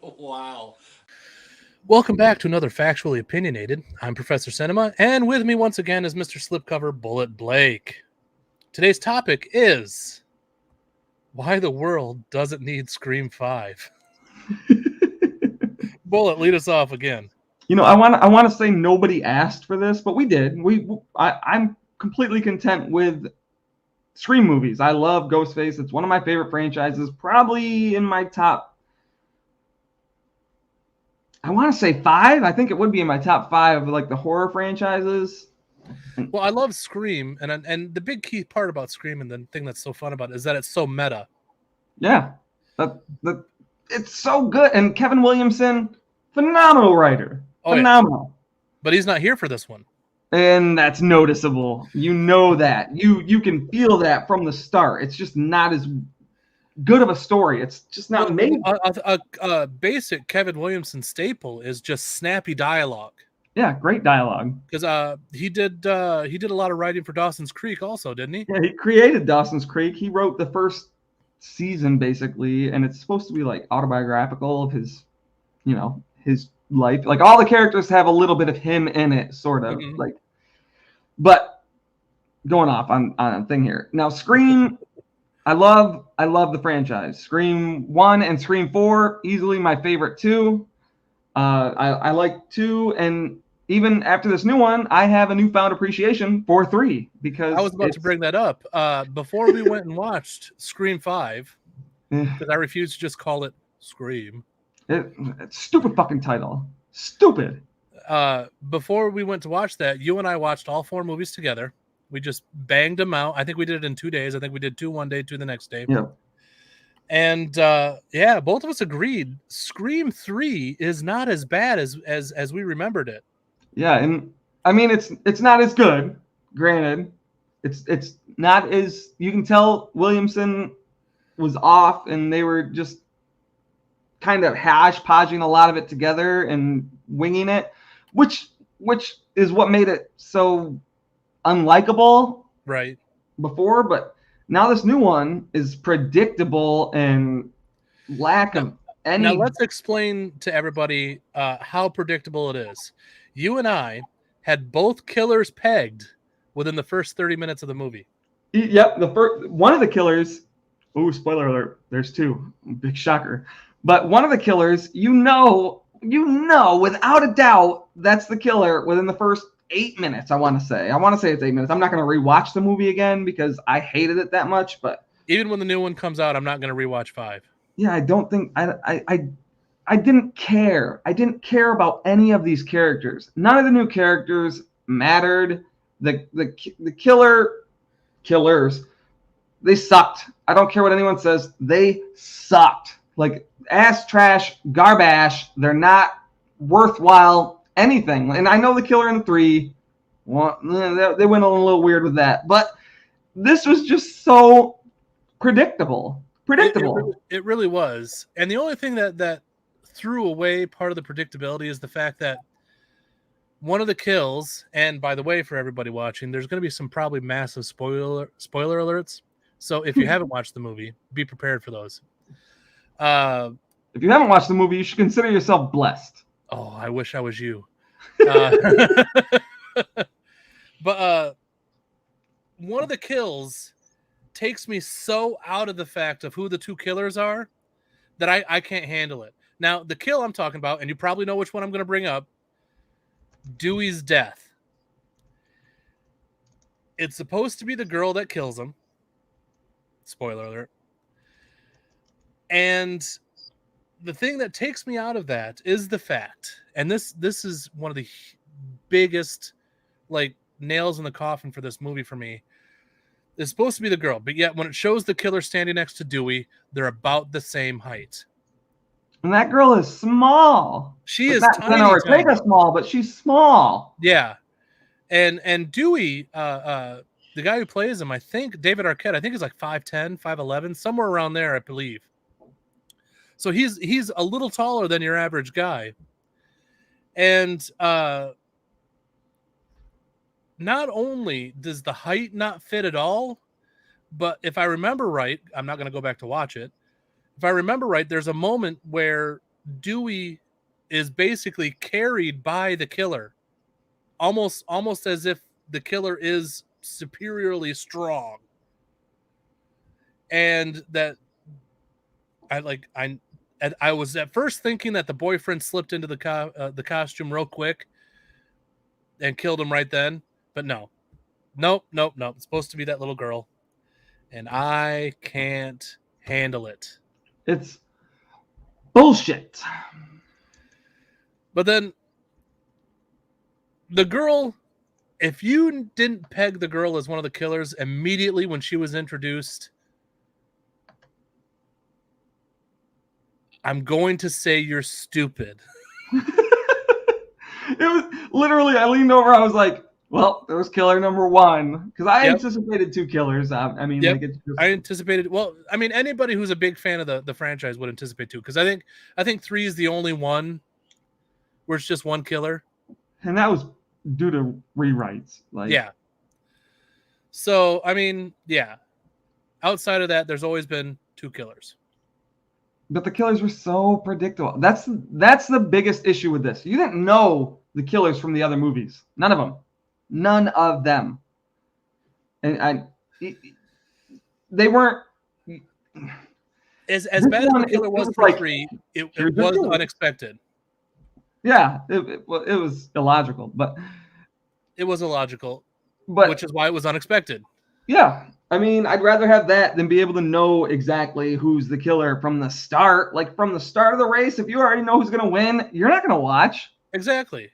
Wow. Welcome back to another Factually Opinionated. I'm Professor Cinema, and with me once again is Mr. Slipcover Bullet Blake. Today's topic is why the world doesn't need Scream 5. Bullet, lead us off again. I want to say nobody asked for this, but we did. I'm completely content with Scream movies. I love Ghostface. It's one of my favorite franchises. Probably in my top. I want to say 5. I think it would be in my top 5 of like the horror franchises. Well, I love Scream, and the big key part about Scream and the thing that's so fun about it is that it's so meta. Yeah, it's so good. And Kevin Williamson, phenomenal writer. Phenomenal. Yeah. But he's not here for this one. And that's noticeable. You know that. You can feel that from the start. It's just not as good of a story. It's just not made. A basic Kevin Williamson staple is just snappy dialogue. Yeah, great dialogue. Because he did a lot of writing for Dawson's Creek also, didn't he? Yeah, he created Dawson's Creek. He wrote the first season basically, and it's supposed to be like autobiographical of his, his life. Like all the characters have a little bit of him in it, sort of like. But going off on a thing here now, Scream. I love the franchise. Scream 1 and Scream 4, easily my favorite two. I like 2, and even after this new one, I have a newfound appreciation for 3 because I was about to bring that up. Before we went and watched Scream 5, because I refuse to just call it Scream. It's stupid fucking title. Stupid. Before we went to watch that, you and I watched all 4 movies together. We just banged them out. I think we did it in 2 days. I think we did 2 one day, 2 the next day. Yeah. And both of us agreed Scream 3 is not as bad as we remembered it. Yeah, and I mean it's not as good, granted. It's not as, you can tell Williamson was off and they were just kind of hash-podging a lot of it together and winging it, which is what made it so unlikable before. But now this new one is predictable and lack of any. Now let's explain to everybody how predictable it is. You and I had both killers pegged within the first 30 minutes of the movie. Yep, the first one of the killers. Ooh, spoiler alert! There's 2. Big shocker. But one of the killers, you know, without a doubt, that's the killer within the first 8 minutes. I want to say it's 8 minutes. I'm not going to rewatch the movie again because I hated it that much. But even when the new one comes out, I'm not going to rewatch 5. Yeah, I don't think I didn't care. I didn't care about any of these characters. None of the new characters mattered. The killers, they sucked. I don't care what anyone says. They sucked. Like ass trash, garbage. They're not worthwhile anything. And I know the killer in 3, they went a little weird with that. But this was just so predictable. It really was. And the only thing that threw away part of the predictability is the fact that one of the kills, and by the way, for everybody watching, there's going to be some probably massive spoiler alerts. So if you haven't watched the movie, be prepared for those. If you haven't watched the movie, you should consider yourself blessed. Oh, I wish I was you. But one of the kills takes me so out of the fact of who the 2 killers are that I can't handle it. Now, the kill I'm talking about, and you probably know which one I'm going to bring up, Dewey's death. It's supposed to be the girl that kills him. Spoiler alert. And the thing that takes me out of that is the fact, and this is one of the biggest nails in the coffin for this movie for me. It's supposed to be the girl, but yet when it shows the killer standing next to Dewey, they're about the same height. And that girl is small. She is tiny. Ortega small, but she's small. Yeah, and Dewey, the guy who plays him, I think David Arquette, I think is like 5'10", 5'11", somewhere around there, I believe. So he's a little taller than your average guy, and not only does the height not fit at all, but if I remember right, I'm not going to go back to watch it. if I remember right, there's a moment where Dewey is basically carried by the killer, almost as if the killer is superiorly strong, and that I was at first thinking that the boyfriend slipped into the costume real quick and killed him right then, but no. Nope. It's supposed to be that little girl, and I can't handle it. It's bullshit. But then the girl, if you didn't peg the girl as one of the killers immediately when she was introduced, I'm going to say you're stupid. It was literally, I leaned over, I was like, well, there was killer number one, because I anticipated 2 killers. I mean, like, it's just... I anticipated. Well, I mean, anybody who's a big fan of the franchise would anticipate 2, because I think 3 is the only one where it's just one killer, and that was due to rewrites. Like, yeah. So I mean, yeah. Outside of that, there's always been 2 killers. But the killers were so predictable. That's the biggest issue with this. You didn't know the killers from the other movies. None of them. None of them. And they weren't... As bad as the killer was for like, 3, it was unexpected. Yeah, it was illogical, but... It was illogical, which is why it was unexpected. Yeah. I mean, I'd rather have that than be able to know exactly who's the killer from the start. Like, from the start of the race, if you already know who's going to win, you're not going to watch. Exactly.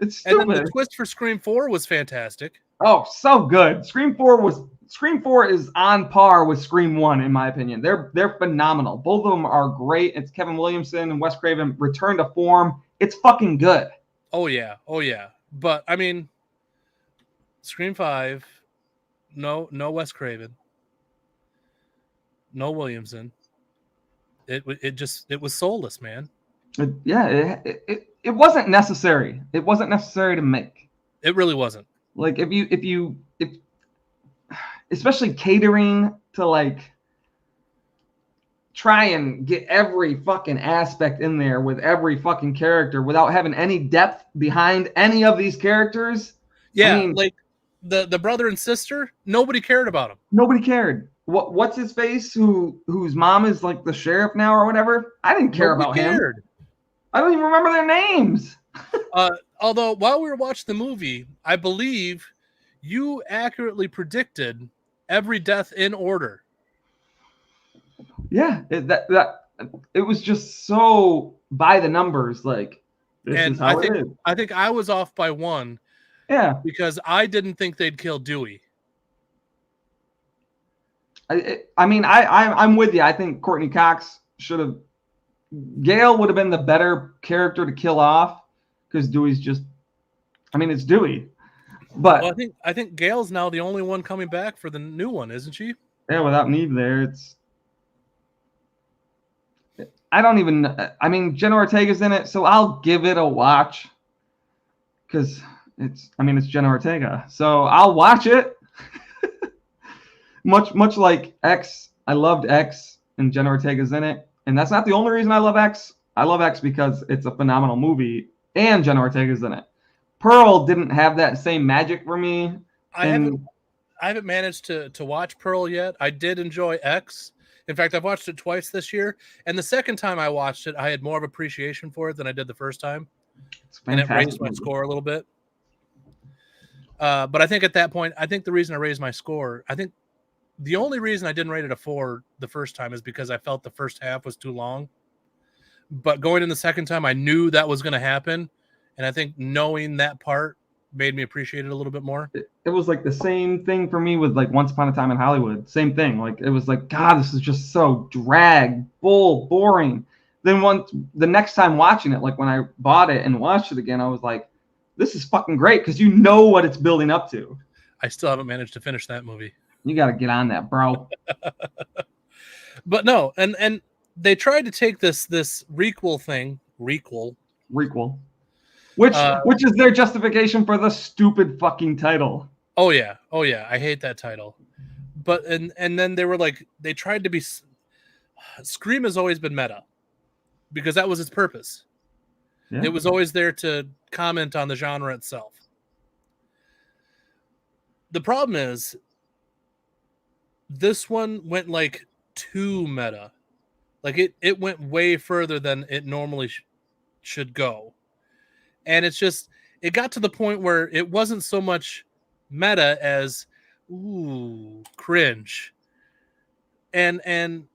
It's stupid. And then the twist for Scream 4 was fantastic. Oh, so good. Scream 4 is on par with Scream 1, in my opinion. They're phenomenal. Both of them are great. It's Kevin Williamson and Wes Craven return to form. It's fucking good. Oh, yeah. But, I mean, Scream 5... No Wes Craven. No Williamson. It was soulless, man. It wasn't necessary. It wasn't necessary to make. It really wasn't. Like, if especially catering to, like, try and get every fucking aspect in there with every fucking character without having any depth behind any of these characters. Yeah, I mean, like the brother and sister, nobody cared about them. Nobody cared. What's his face? Whose mom is like the sheriff now or whatever? I didn't care about him. I don't even remember their names. Although while we were watching the movie, I believe you accurately predicted every death in order. Yeah, it was just so by the numbers. Like, this is how it is. I think I was off by 1. Yeah, because I didn't think they'd kill Dewey. I mean, I'm with you. I think Courtney Cox should have. Gale would have been the better character to kill off, because Dewey's just... I mean, it's Dewey. But well, I think Gale's now the only one coming back for the new one, isn't she? Yeah, without Neve there, it's... I don't even... I mean, Jenna Ortega's in it, so I'll give it a watch. Because it's Jenna Ortega. So I'll watch it. much like X. I loved X, and Jenna Ortega's in it. And that's not the only reason I love X. I love X because it's a phenomenal movie, and Jenna Ortega's in it. Pearl didn't have that same magic for me. I haven't managed to watch Pearl yet. I did enjoy X. In fact, I've watched it twice this year, and the second time I watched it, I had more of appreciation for it than I did the first time, and it raised my score a little bit. But I think at that point, the reason I raised my score, I think the only reason I didn't rate it a 4 the first time is because I felt the first half was too long. But going in the second time, I knew that was going to happen, and I think knowing that part made me appreciate it a little bit more. It was like the same thing for me with like Once Upon a Time in Hollywood. Same thing. Like, it was like, God, this is just so boring. Then the next time watching it, like when I bought it and watched it again, I was like, this is fucking great, because you know what it's building up to. I still haven't managed to finish that movie. You got to get on that, bro. But no, and they tried to take this requel thing, which is their justification for the stupid fucking title. Oh yeah, I hate that title. But and then they were like, they tried to be Scream has always been meta because that was its purpose. Yeah. It was always there to comment on the genre itself. The problem is this one went like too meta. Like it went way further than it normally should go. And it got to the point where it wasn't so much meta as ooh, cringe. And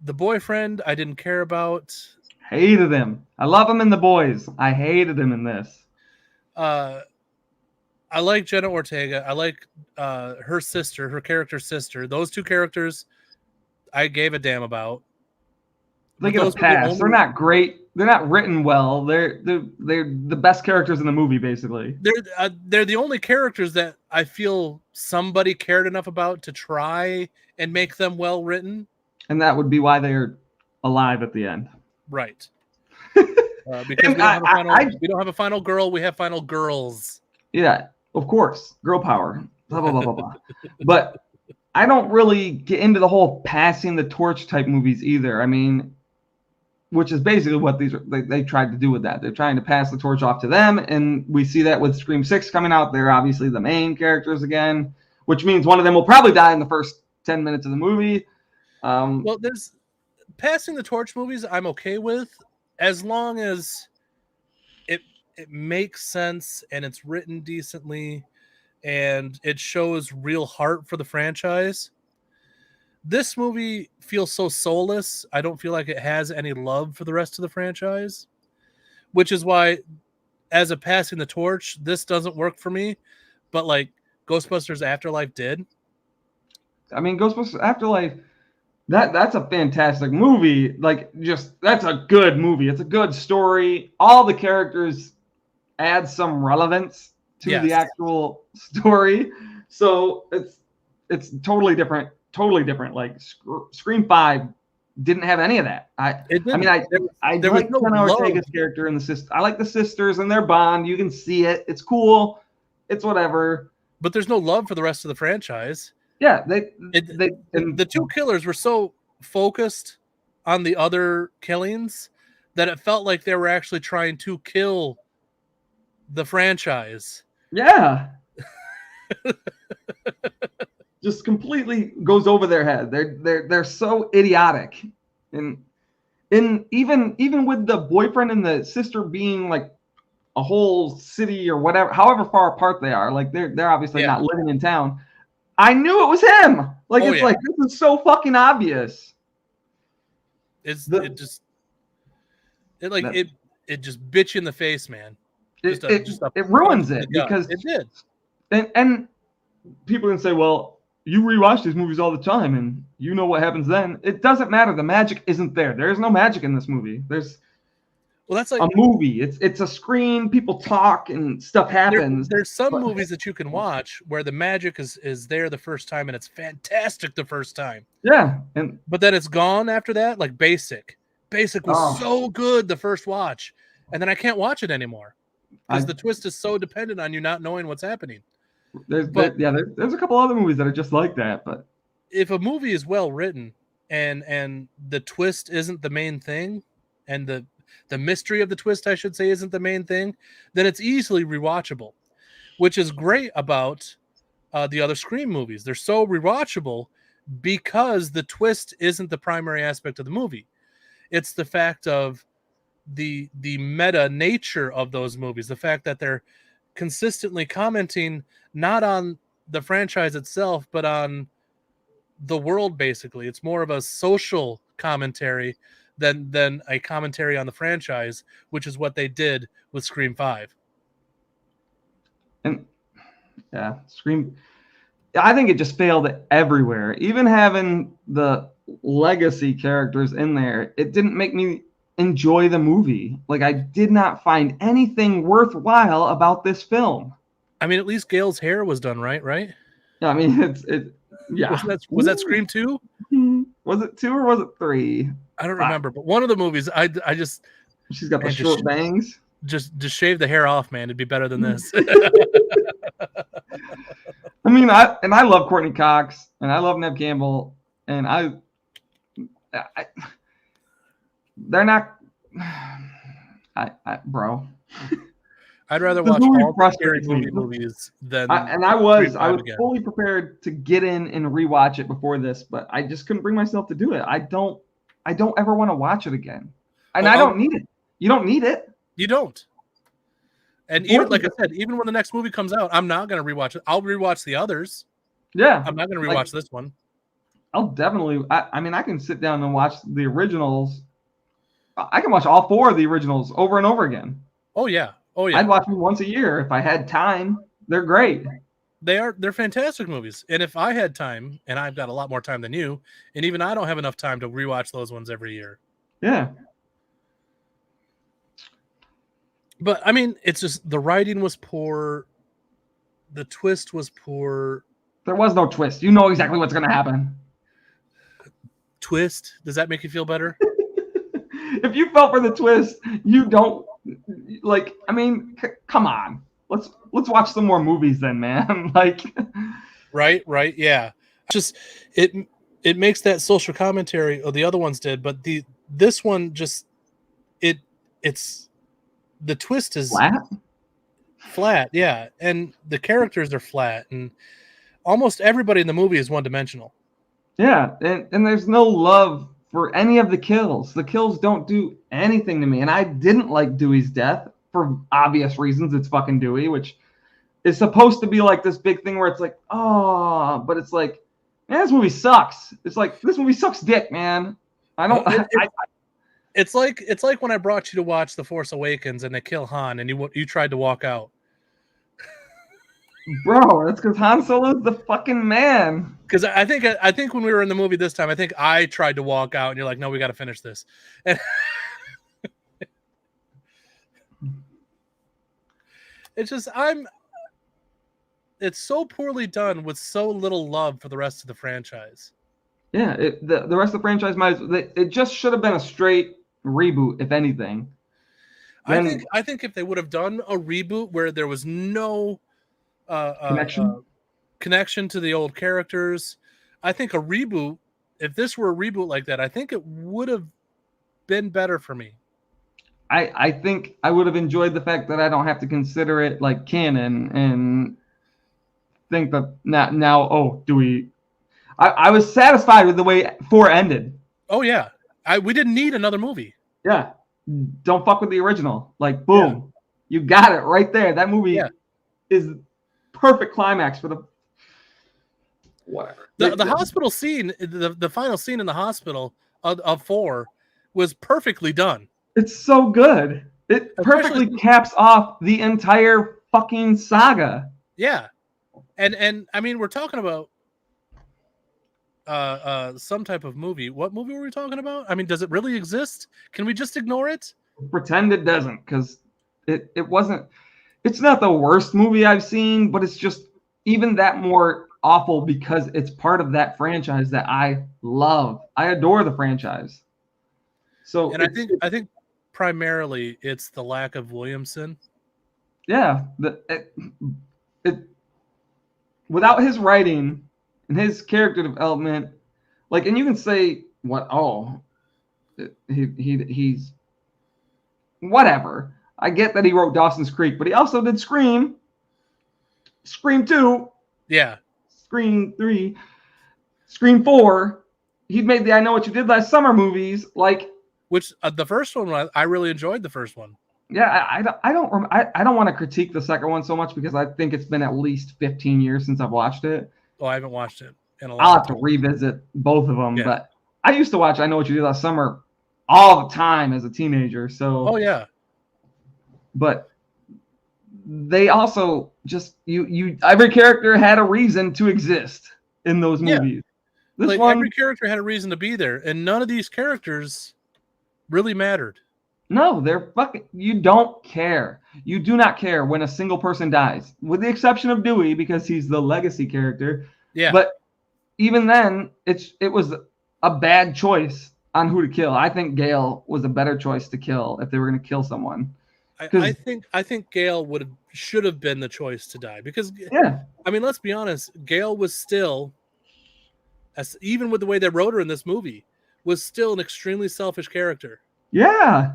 the boyfriend I didn't care about. Hated him. I love him in The Boys. I hated him in this. I like Jenna Ortega. I like her sister, her character's sister. Those two characters I gave a damn about. They But get a those were the pass. only. They're not great. They're not written well. They're the best characters in the movie, basically. They're the only characters that I feel somebody cared enough about to try and make them well written. And that would be why they're alive at the end. Right. Because we don't have a final girl. We have final girls. Yeah, of course. Girl power. Blah, blah, blah, blah, blah. But I don't really get into the whole passing the torch type movies either. I mean, which is basically what they tried to do with that. They're trying to pass the torch off to them, and we see that with Scream 6 coming out. They're obviously the main characters again, which means one of them will probably die in the first 10 minutes of the movie. Well, there's passing the torch movies I'm okay with as long as it makes sense and it's written decently and it shows real heart for the franchise. This movie feels so soulless. I don't feel like it has any love for the rest of the franchise, which is why, as a passing the torch, this doesn't work for me. But like Ghostbusters Afterlife did. I mean, Ghostbusters Afterlife, that's a fantastic movie. Like, just that's a good movie. It's a good story. All the characters add some relevance to the actual story. So it's totally different. Totally different. Like Scream 5 didn't have any of that. I like Jenna Ortega's character and the sister. I like the sisters and their bond. You can see it. It's cool. It's whatever. But there's no love for the rest of the franchise. Yeah, the two killers were so focused on the other killings that it felt like they were actually trying to kill the franchise. Yeah. Just completely goes over their head. They're so idiotic, and even with the boyfriend and the sister being like a whole city or whatever, however far apart they are, like they're obviously not living in town. I knew it was him. Like like this is so fucking obvious. It just bit you in the face, man. It ruins it because it did. And people can say, well, you rewatch these movies all the time and you know what happens then. It doesn't matter. The magic isn't there. There is no magic in this movie. That's like a movie. It's a screen. People talk and stuff happens. There's some movies that you can watch where the magic is there the first time and it's fantastic the first time. Yeah. But then it's gone after that. Like Basic. Basic was so good the first watch. And then I can't watch it anymore. Because the twist is so dependent on you not knowing what's happening. There's a couple other movies that are just like that, but if a movie is well written and the twist isn't the main thing, and the mystery of the twist, I should say, isn't the main thing, then it's easily rewatchable, which is great about the other Scream movies. They're so rewatchable because the twist isn't the primary aspect of the movie. It's the fact of the meta nature of those movies, the fact that they're consistently commenting not on the franchise itself, but on the world. Basically, it's more of a social commentary than a commentary on the franchise, which is what they did with Scream 5. And Scream, I think it just failed everywhere. Even having the legacy characters in there, it didn't make me enjoy the movie. Like, I did not find anything worthwhile about this film. I mean, at least Gail's hair was done right? Yeah, I mean, yeah. Was that Scream 2? Was it 2 or was it 3? I don't remember, but one of the movies, I just... She's got the short bangs. Just shave the hair off, man. It'd be better than this. I mean, I love Courtney Cox, and I love Neve Campbell, and they're not. Bro, I'd rather this watch movie all the scary frustrates me. movies than I 3 was and 5 again. fully prepared to get in and rewatch it before this, but I just couldn't bring myself to do it. I don't ever want to watch it again, and I don't need it. You don't need it. You don't. And even like I said, even when the next movie comes out, I'm not going to rewatch it. I'll rewatch the others. Yeah, I'm not going to rewatch this one. I'll definitely. I mean, I can sit down and watch the originals. I can watch all 4 of the originals over and over again. Oh yeah. I'd watch them once a year if I had time. They're great. They're fantastic movies. And if I had time, and I've got a lot more time than you, and even I don't have enough time to rewatch those ones every year. Yeah. But I mean, it's just the writing was poor. The twist was poor. There was no twist. You know exactly what's going to happen. Twist? Does that make you feel better? If you felt for the twist, you don't like. I mean, come on. Let's watch some more movies then, man. Like, right, yeah. Just it makes that social commentary. Or the other ones did, but this one just it's the twist is flat, yeah, and the characters are flat, and almost everybody in the movie is one-dimensional. Yeah, and there's no love for any of the kills. The kills don't do anything to me, and I didn't like Dewey's death for obvious reasons. It's fucking Dewey, which is supposed to be like this big thing where it's like, oh, but it's like, man, this movie sucks. It's like, this movie sucks dick, man. I don't. It's like when I brought you to watch The Force Awakens and they kill Han and you tried to walk out. Bro, that's because Han Solo's the fucking man. Because I think when we were in the movie this time, I think I tried to walk out and you're like, no, we got to finish this. And it's just it's so poorly done with so little love for the rest of the franchise. Yeah, the rest of the franchise it just should have been a straight reboot, if anything. I think if they would have done a reboot where there was no connection to the old characters, I think a reboot, if this were a reboot like that, I think it would have been better for me. I think I would have enjoyed the fact that I don't have to consider it like canon and think that now do we. I was satisfied with the way 4 ended. Oh yeah, we didn't need another movie. Yeah, don't fuck with the original. Like, boom, you got it right there. That movie is perfect climax for the whatever. The hospital scene, the final scene in the hospital of 4 was perfectly done. It's so good. It perfectly caps off the entire fucking saga. Yeah, and I mean, we're talking about some type of movie. What movie were we talking about? I mean, does it really exist? Can we just ignore it? Pretend it doesn't, because it wasn't. It's not the worst movie I've seen, but it's just even that more awful because it's part of that franchise that I love. I adore the franchise. So, and I think primarily it's the lack of Williamson. Yeah, without his writing and his character development, like, and you can say what? Oh, he's whatever. I get that he wrote Dawson's Creek, but he also did Scream 2, yeah, Scream 3, Scream 4. He made the I Know What You Did Last Summer movies, like, which the first one I really enjoyed the first one. Yeah, I don't want to critique the second one so much because I think it's been at least 15 years since I've watched it. Oh, I haven't watched it in a long time. I'll have time. to revisit both of them, but I used to watch I Know What You Did Last Summer all the time as a teenager. So, oh yeah, but they also just you every character had a reason to exist in those movies. This like one, every character had a reason to be there, and none of these characters really mattered. No, they're fucking. You don't care. You do not care when a single person dies, with the exception of Dewey because he's the legacy character. Yeah. But even then, it was a bad choice on who to kill. I think Gale was a better choice to kill if they were going to kill someone. I think Gale should have been the choice to die because I mean, let's be honest, Gale was still, even with the way they wrote her in this movie, was still an extremely selfish character. Yeah.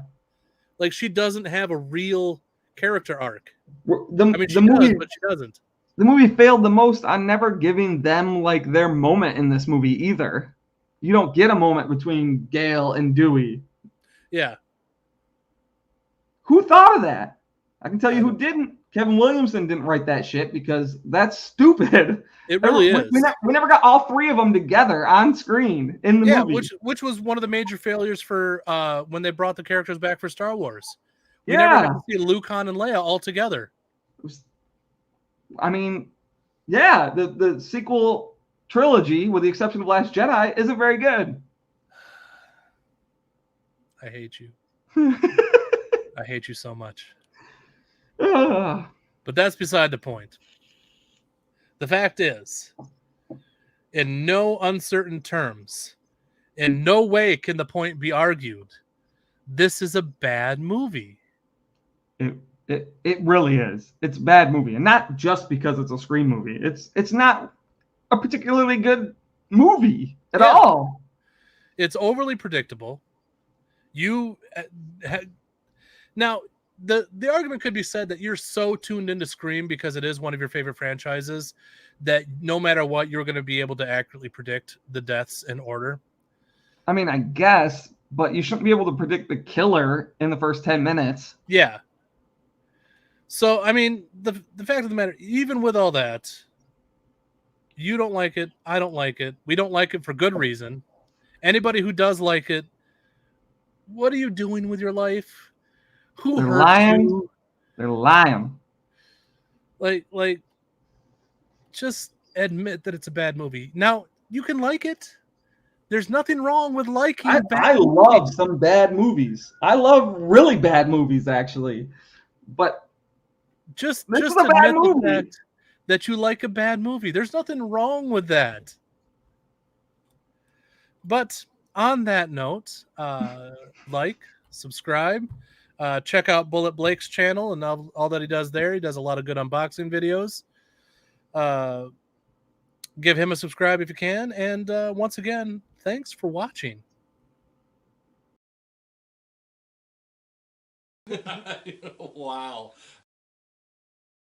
Like, she doesn't have a real character arc. The, I mean, the she does, movie but she doesn't. the movie failed the most on never giving them like their moment in this movie either. You don't get a moment between Gale and Dewey. Yeah. Who thought of that? I can tell you I who don't- didn't. Kevin Williamson didn't write that shit because that's stupid. It really is. We never got all three of them together on screen in the Yeah, movie. which was one of the major failures for when they brought the characters back for Star Wars. We Yeah. never got to see Luke, Han, and Leia all together. I mean, yeah, the sequel trilogy, with the exception of Last Jedi, isn't very good. I hate you. I hate you so much. Ugh. But that's beside the point. The fact is, in no uncertain terms, in no way can the point be argued, this is a bad movie. It really is. It's a bad movie, and not just because it's a Scream movie. It's not a particularly good movie at all. It's overly predictable. Now the argument could be said that you're so tuned into Scream because it is one of your favorite franchises that no matter what, you're going to be able to accurately predict the deaths in order. I mean, I guess, but you shouldn't be able to predict the killer in the first 10 minutes. Yeah. So, I mean, the fact of the matter, even with all that, you don't like it. I don't like it. We don't like it for good reason. Anybody who does like it, what are you doing with your life? Who They're hurt lying. you? They're lying. Like, just admit that it's a bad movie. Now, you can like it. There's nothing wrong with liking bad I movies. love some bad movies. I love really bad movies, actually. But just this just is a bad admit the movie. fact that you like a bad movie. There's nothing wrong with that. But on that note, like, subscribe, check out Bullet Blake's channel and all that he does there. He does a lot of good unboxing videos. Give him a subscribe if you can. And once again, thanks for watching. Wow.